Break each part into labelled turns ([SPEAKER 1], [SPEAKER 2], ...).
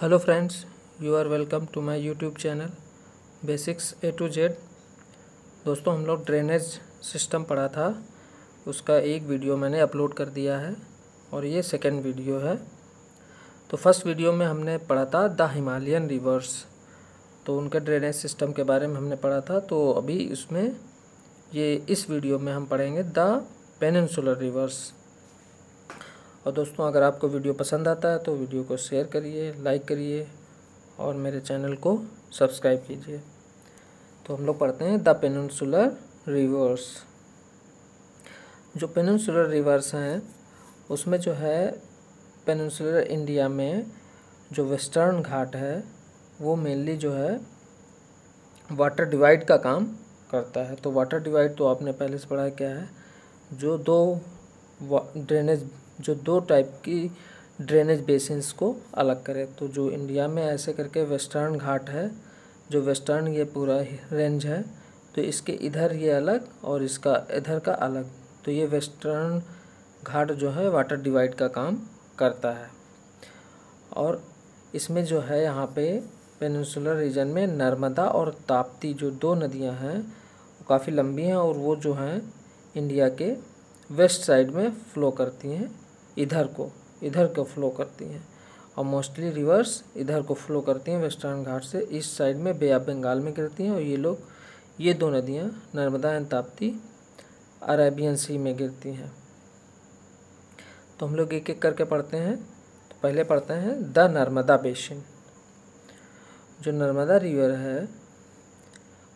[SPEAKER 1] Hello friends, you are welcome to my YouTube channel basics A to Z. दोस्तों, हम लोग drainage system पढ़ा था, उसका एक वीडियो मैंने अपलोड कर दिया है और ये सेकंड वीडियो है। तो फर्स्ट वीडियो में हमने पढ़ा था द हिमालयन रिवर्स, तो उनके ड्रेनेज सिस्टम के बारे में हमने पढ़ा था। तो अभी इस वीडियो में हम पढ़ेंगे द पेनिनसुलर रिवर्स। और दोस्तों, अगर आपको वीडियो पसंद आता है तो वीडियो को शेयर करिए, लाइक करिए और मेरे चैनल को सब्सक्राइब कीजिए। तो हम लोग पढ़ते हैं द पेनिनसुलर रिवर्स। जो पेनिनसुलर रिवर्स हैं उसमें जो है पेनिनसुलर इंडिया में जो वेस्टर्न घाट है वो मेनली जो है वाटर डिवाइड का काम करता है। तो वाटर डिवाइड तो आपने पहले से पढ़ा है क्या है, जो दो टाइप की ड्रेनेज बेसिन्स को अलग करे। तो जो इंडिया में ऐसे करके वेस्टर्न घाट है, जो वेस्टर्न ये पूरा रेंज है, तो इसके इधर ये अलग और इसका इधर का अलग। तो ये वेस्टर्न घाट जो है वाटर डिवाइड का काम करता है। और इसमें जो है यहाँ पे पेनिनसुलर रीजन में नर्मदा और ताप्ती जो दो नदियाँ हैं वो काफ़ी लंबी हैं और वो जो हैं इंडिया के वेस्ट साइड में फ़्लो करती हैं, इधर को फ़्लो करती हैं। और मोस्टली रिवर्स इधर को फ़्लो करती हैं वेस्टर्न घाट से, इस साइड में बे ऑफ बंगाल में गिरती हैं। और ये दो नदियाँ नर्मदा एंड ताप्ती अरेबियन सी में गिरती हैं। तो हम लोग एक एक करके पढ़ते हैं। तो पहले पढ़ते हैं द नर्मदा बेसिन। जो नर्मदा रिवर है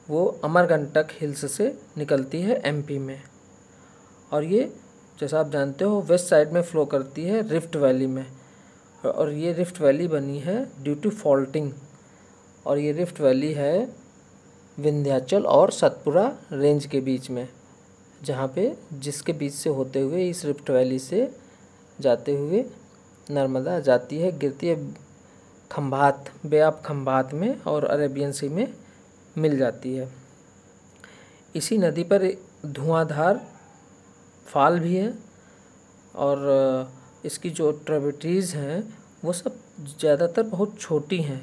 [SPEAKER 1] वो अमरकंटक हिल्स से निकलती है एमपी में, और ये जैसा आप जानते हो वेस्ट साइड में फ़्लो करती है रिफ्ट वैली में। और ये रिफ्ट वैली बनी है ड्यू टू फॉल्टिंग, और ये रिफ्ट वैली है विंध्याचल और सतपुरा रेंज के बीच में, जहाँ पे जिसके बीच से होते हुए इस रिफ्ट वैली से जाते हुए नर्मदा जाती है, गिरती है खंभात, बे ऑफ खंभात में और अरेबियन सी में मिल जाती है। इसी नदी पर धुआंधार फाल भी है, और इसकी जो ट्रिब्यूटरीज हैं वो सब ज़्यादातर बहुत छोटी हैं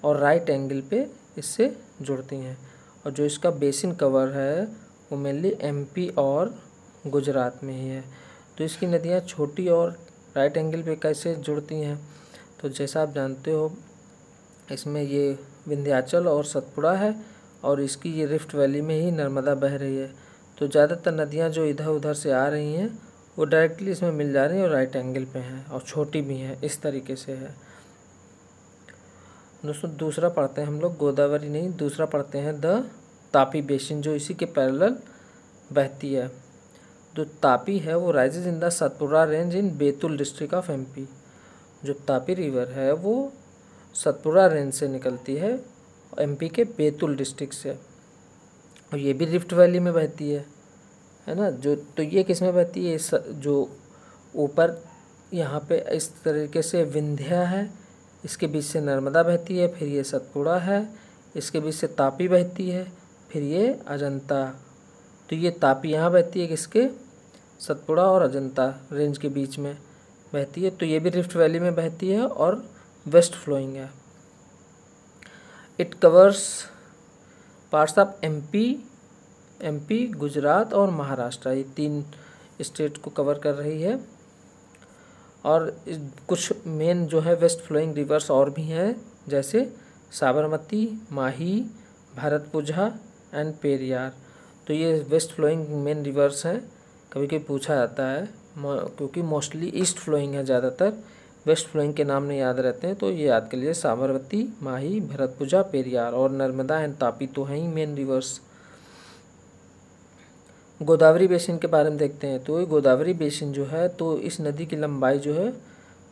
[SPEAKER 1] और राइट एंगल पे इससे जुड़ती हैं। और जो इसका बेसिन कवर है वो मेनली एमपी और गुजरात में ही है। तो इसकी नदियाँ छोटी और राइट एंगल पे कैसे जुड़ती हैं, तो जैसा आप जानते हो इसमें ये विंध्याचल और सतपुड़ा है, और इसकी ये रिफ्ट वैली में ही नर्मदा बह रही है। तो ज़्यादातर नदियाँ जो इधर उधर से आ रही हैं वो डायरेक्टली इसमें मिल जा रही हैं और राइट एंगल पे हैं और छोटी भी हैं, इस तरीके से है। दोस्तों, दूसरा पढ़ते हैं हम लोग, गोदावरी नहीं, दूसरा पढ़ते हैं द तापी बेसिन, जो इसी के पैरेलल बहती है। जो तापी है वो rises in the Satpura range in Betul district of MP. जो तापी रिवर है वो सतपुड़ा रेंज से निकलती है एमपी के बैतूल डिस्ट्रिक्ट से, और ये भी रिफ्ट वैली में बहती है ना। तो ये किस में बहती है, जो ऊपर यहाँ पे इस तरीके से विंध्या है, इसके बीच से नर्मदा बहती है, फिर ये सतपुड़ा है, इसके बीच से तापी बहती है, फिर ये अजंता। तो ये तापी यहाँ बहती है किसके, सतपुड़ा और अजंता रेंज के बीच में बहती है। तो ये भी रिफ्ट वैली में बहती है और वेस्ट फ्लोइंग है। It covers parts of MP, Gujarat और महाराष्ट्र, ये तीन स्टेट को कवर कर रही है। और कुछ मेन जो है वेस्ट फ्लोइंग रिवर्स और भी हैं, जैसे साबरमती, माही, भरतपुझा एंड पेरियार। तो ये वेस्ट फ्लोइंग मेन रिवर्स हैं। कभी कभी पूछा जाता है क्योंकि मोस्टली ईस्ट फ्लोइंग है, ज़्यादातर वेस्ट फ्लोइंग के नाम नहीं याद रहते हैं, तो ये याद के लिए साबरमती, माही, भरतपुझा, पेरियार और नर्मदा एंड तापी तो हैं ही मेन रिवर्स। गोदावरी बेसिन के बारे में देखते हैं। तो ये गोदावरी बेसिन जो है, तो इस नदी की लंबाई जो है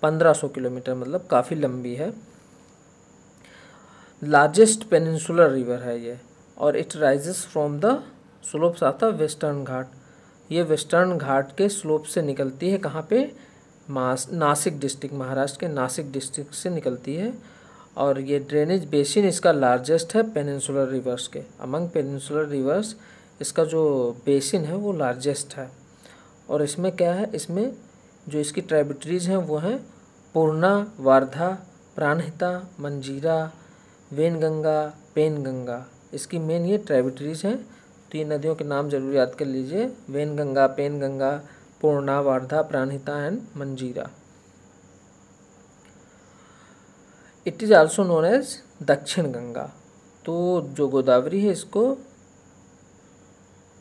[SPEAKER 1] 1500 किलोमीटर, मतलब काफ़ी लंबी है। लार्जेस्ट पेनिनसुलर रिवर है ये, और it rises from the slopes of the western Ghat. ये वेस्टर्न घाट के स्लोप से निकलती है, कहाँ पे, नासिक डिस्ट्रिक्ट, महाराष्ट्र के नासिक डिस्ट्रिक्ट से निकलती है। और ये ड्रेनेज बेसिन इसका लार्जेस्ट है पेनिनसुलर रिवर्स के, अमंग पेनिनसुलर रिवर्स इसका जो बेसिन है वो लार्जेस्ट है। और इसमें क्या है, इसमें जो इसकी ट्रिब्यूटरीज हैं वो हैं पूर्णा, वारधा, प्राणहिता, मंजीरा, वेनगंगा, पेनगंगा, इसकी मेन ये ट्राइब्यूटरीज हैं। तो ये नदियों के नाम जरूर याद कर लीजिए, Wainganga, Penganga, Purna, Wardha, Pranhita and Manjira. It is also known as Dakshin Ganga. तो जो गोदावरी है इसको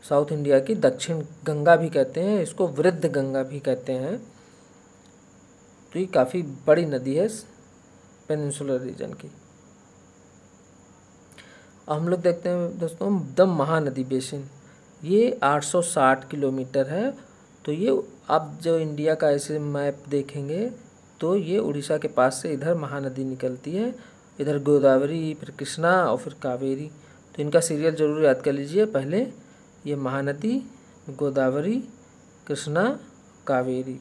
[SPEAKER 1] साउथ इंडिया की दक्षिण गंगा भी कहते हैं, इसको वृद्ध गंगा भी कहते हैं। तो ये काफ़ी बड़ी नदी है पेनिनसुलर रीजन की। हम लोग देखते हैं दोस्तों द महानदी बेसिन, ये 860 किलोमीटर है। तो ये आप जो इंडिया का ऐसे मैप देखेंगे तो ये उड़ीसा के पास से इधर महानदी निकलती है, इधर गोदावरी, फिर कृष्णा और फिर कावेरी। तो इनका सीरियल जरूर याद कर लीजिए, पहले ये महानदी, गोदावरी, कृष्णा, कावेरी।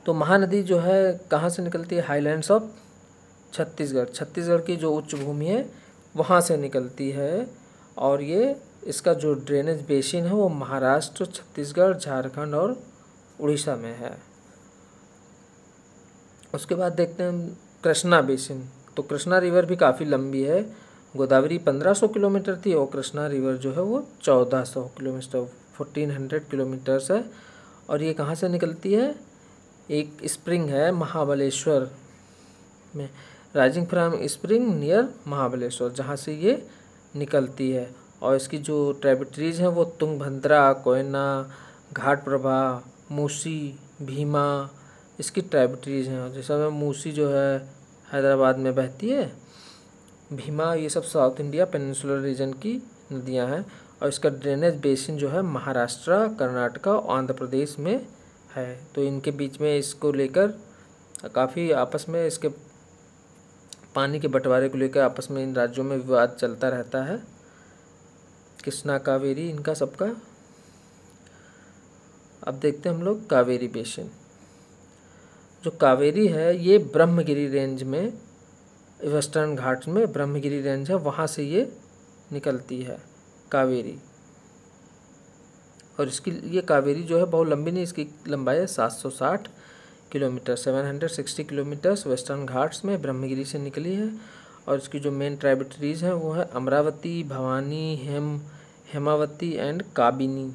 [SPEAKER 1] तो महानदी जो है कहाँ से निकलती है? हाईलैंड्स ऑफ छत्तीसगढ़, छत्तीसगढ़ की जो उच्च भूमि है वहाँ से निकलती है। और ये इसका जो ड्रेनेज बेसिन है वो महाराष्ट्र, छत्तीसगढ़, झारखंड और उड़ीसा में है। उसके बाद देखते हैं कृष्णा बेसिन। तो कृष्णा रिवर भी काफ़ी लंबी है, गोदावरी 1500 किलोमीटर थी और कृष्णा रिवर जो है वो 1400 किलोमीटर 1400 किलोमीटर्स है। और ये कहाँ से निकलती है? एक स्प्रिंग है महाबलेश्वर में, rising from spring near Mahabaleshwar, जहाँ से ये निकलती है। और इसकी जो ट्रिब्यूटरीज हैं वो तुंगभद्रा, कोयना, घाटप्रभा, मूसी, भीमा, इसकी ट्रिब्यूटरीज हैं। जैसे मूसी जो है हैदराबाद में बहती है, भीमा, ये सब साउथ इंडिया पेनिनसुलर रीजन की नदियां हैं। और इसका ड्रेनेज बेसिन जो है महाराष्ट्र, कर्नाटका और आंध्र प्रदेश में है। तो इनके बीच में इसको लेकर काफ़ी आपस में इसके पानी के बंटवारे को लेकर आपस में इन राज्यों में विवाद चलता रहता है, कृष्णा, कावेरी, इनका सबका। अब देखते हैं हम लोग कावेरी बेसिन। जो कावेरी है ये ब्रह्मगिरी रेंज में, वेस्टर्न घाट्स में ब्रह्मगिरी रेंज है, वहाँ से ये निकलती है कावेरी। और इसकी ये कावेरी जो है बहुत लंबी नहीं, इसकी लंबाई है 760 किलोमीटर, 760 किलोमीटर्स वेस्टर्न घाट्स में ब्रह्मगिरी से निकली है। और इसकी जो मेन ट्राइब्यूटरीज हैं वो है अमरावती, भवानी, हेमावती एंड काबिनी।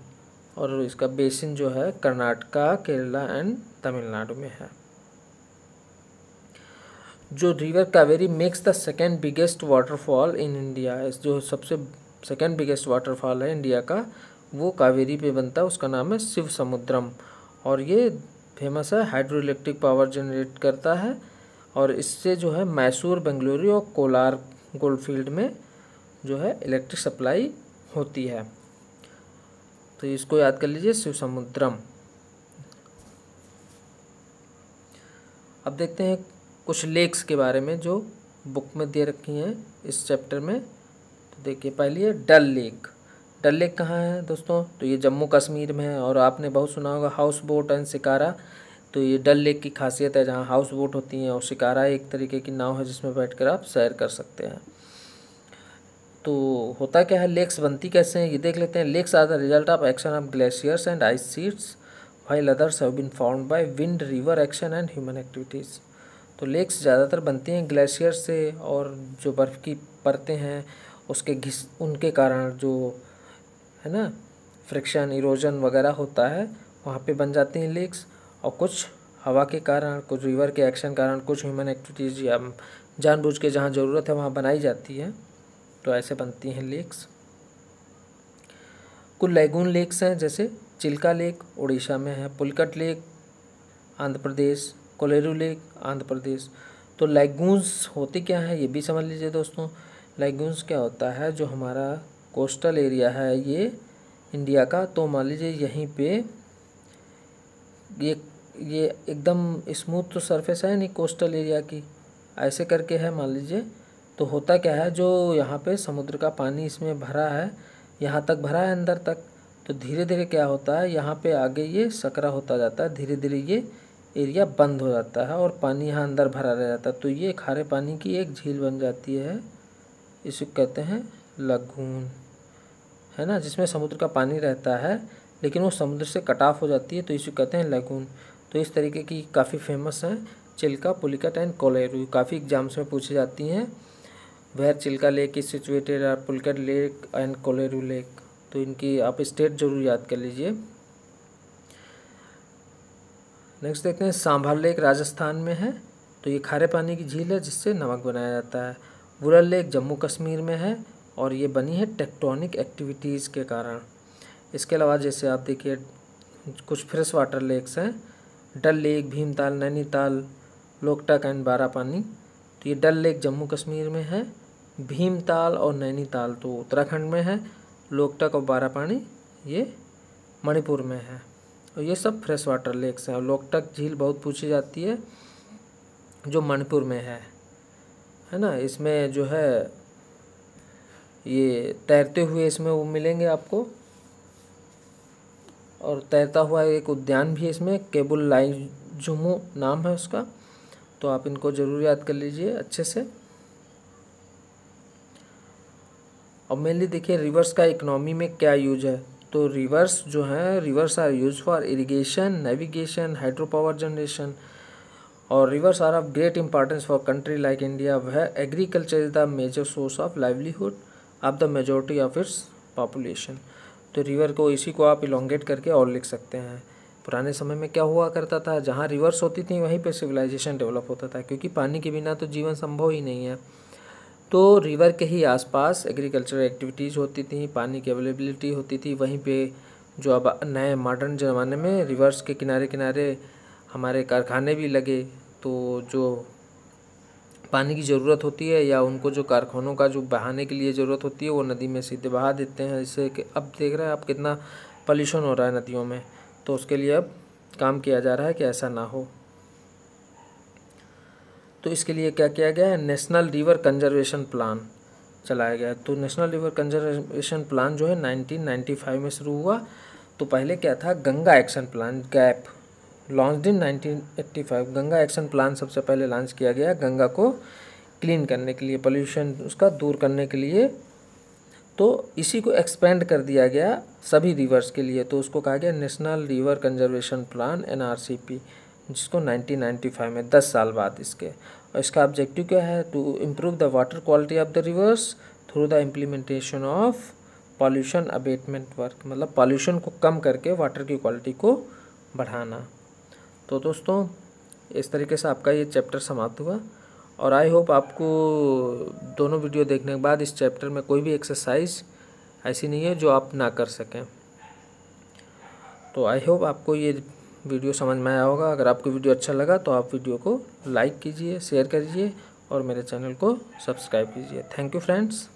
[SPEAKER 1] और इसका बेसिन जो है कर्नाटका, केरला एंड तमिलनाडु में है। जो river Kaveri makes the second biggest waterfall in India, जो सबसे सेकेंड बिगेस्ट वाटरफॉल है इंडिया का वो कावेरी पे बनता है, उसका नाम है शिव समुद्रम। और ये फेमस है, हाइड्रो इलेक्ट्रिक पावर जनरेट करता है। और इससे जो है मैसूर, बेंगलुरु और कोलार गोल्डफील्ड में जो है इलेक्ट्रिक सप्लाई होती है। तो इसको याद कर लीजिए, शिव समुद्रम। अब देखते हैं कुछ लेक्स के बारे में जो बुक में दे रखी हैं इस चैप्टर में। तो देखिए पहली है डल लेक। डल लेक कहाँ है दोस्तों? तो ये जम्मू कश्मीर में है। और आपने बहुत सुना होगा हाउस बोट एंड शिकारा। तो ये डल लेक की खासियत है, जहाँ हाउस बोट होती हैं और शिकारा एक तरीके की नाव है जिसमें बैठकर आप सैर कर सकते हैं। तो होता क्या है, लेक्स बनती कैसे हैं ये देख लेते हैं। Lakes are the result of action of glaciers and ice sheets while others have been formed by wind, river action and human activities. तो लेक्स ज़्यादातर बनती हैं ग्लेशियर से, और जो बर्फ़ की परतें हैं उसके उनके कारण जो है ना फ्रिक्शन, इरोजन वगैरह होता है, वहाँ पे बन जाती हैं लेक्स। और कुछ हवा के कारण, कुछ रिवर के एक्शन कारण, कुछ ह्यूमन एक्टिविटीज़ या जानबूझ के जहाँ ज़रूरत है वहाँ बनाई जाती है, तो ऐसे बनती हैं लेक्स। कुछ लैगून लेक्स हैं, जैसे चिल्का लेक उड़ीसा में है, पुलकट लेक आंध्र प्रदेश, कोलेरू लेक आंध्र प्रदेश। तो लैगून्स होती क्या है ये भी समझ लीजिए दोस्तों। लैगून्स क्या होता है, जो हमारा कोस्टल एरिया है ये इंडिया का, तो मान लीजिए यहीं पे ये एकदम स्मूथ तो सरफेस है नहीं कोस्टल एरिया की, ऐसे करके है मान लीजिए। तो होता क्या है, जो यहाँ पे समुद्र का पानी इसमें भरा है, यहाँ तक भरा है अंदर तक, तो धीरे धीरे क्या होता है यहाँ पे आगे ये सकरा होता जाता है, धीरे धीरे ये एरिया बंद हो जाता है और पानी यहाँ अंदर भरा रह जाता है। तो ये खारे पानी की एक झील बन जाती है, इसे कहते हैं लगून, है ना, जिसमें समुद्र का पानी रहता है लेकिन वो समुद्र से कट ऑफ हो जाती है, तो इसे कहते हैं लगून। तो इस तरीके की काफ़ी फेमस हैं चिल्का, पुलिकट एंड कोलेरू काफ़ी एग्जाम्स में पूछी जाती हैं। Where Chilka lake is situated or Pulicat lake and Kolleru lake, तो इनकी आप स्टेट जरूर याद कर लीजिए। नेक्स्ट देखते हैं सांभर लेक राजस्थान में है, तो ये खारे पानी की झील है जिससे नमक बनाया जाता है। बुरल लेक जम्मू कश्मीर में है और ये बनी है टेक्टोनिक एक्टिविटीज़ के कारण। इसके अलावा जैसे आप देखिए कुछ फ्रेश वाटर लेक्स हैं, डल लेक, भीमताल, नैनीताल, लोकटक एंड बारापानी। तो ये डल लेक जम्मू कश्मीर में है, भीमताल और नैनीताल तो उत्तराखंड में है, लोकटक और बारापानी ये मणिपुर में है। और ये सब फ्रेश वाटर लेक्स हैं। और लोकटक झील बहुत पूछी जाती है जो मणिपुर में है ना। इसमें जो है ये तैरते हुए इसमें वो मिलेंगे आपको, और तैरता हुआ एक उद्यान भी है इसमें, केबुल लाइजुमो नाम है उसका, तो आप इनको ज़रूर याद कर लीजिए अच्छे से। और मेनली देखिए रिवर्स का इकोनॉमी में क्या यूज है, तो रिवर्स जो है, rivers are use for irrigation, navigation, hydro power generation, और rivers are of great importance for country like India वह agriculture is the major source of livelihood of the majority of its population. तो river को इसी को आप elongate करके और लिख सकते हैं। पुराने समय में क्या हुआ करता था, जहाँ रिवर्स होती थी वहीं पे सिविलाइजेशन डेवलप होता था, क्योंकि पानी के बिना तो जीवन संभव ही नहीं है। तो रिवर के ही आसपास एग्रीकल्चरल एक्टिविटीज़ होती थी, पानी की अवेलेबिलिटी होती थी। वहीं पे जो अब नए मॉडर्न ज़माने में रिवर्स के किनारे किनारे हमारे कारखाने भी लगे, तो जो पानी की ज़रूरत होती है या उनको जो कारखानों का जो बहाने के लिए ज़रूरत होती है वो नदी में सीधे बहा देते हैं। जिससे कि अब देख रहे हैं आप कितना पॉल्यूशन हो रहा है नदियों में, तो उसके लिए अब काम किया जा रहा है कि ऐसा ना हो। तो इसके लिए क्या किया गया है, नेशनल रिवर कंजर्वेशन प्लान चलाया गया है। तो नेशनल रिवर कंजर्वेशन प्लान जो है 1995 में शुरू हुआ। तो पहले क्या था, Ganga action plan gap launched in 1985। Ganga action plan सबसे पहले लॉन्च किया गया गंगा को क्लीन करने के लिए, पोल्यूशन उसका दूर करने के लिए। तो इसी को एक्सपेंड कर दिया गया सभी रिवर्स के लिए, तो उसको कहा गया national river conservation plan NRCP, जिसको 1995 में 10 साल बाद इसके। और इसका ऑब्जेक्टिव क्या है, to improve the water quality of the rivers through the implementation of pollution abatement work, मतलब पॉल्यूशन को कम करके वाटर की क्वालिटी को बढ़ाना। तो दोस्तों इस तरीके से आपका ये चैप्टर समाप्त हुआ, और आई होप आपको दोनों वीडियो देखने के बाद इस चैप्टर में कोई भी एक्सरसाइज ऐसी नहीं है जो आप ना कर सकें। तो आई होप आपको ये वीडियो समझ में आया होगा। अगर आपको वीडियो अच्छा लगा तो आप वीडियो को लाइक कीजिए, शेयर कीजिए और मेरे चैनल को सब्सक्राइब कीजिए। Thank you friends.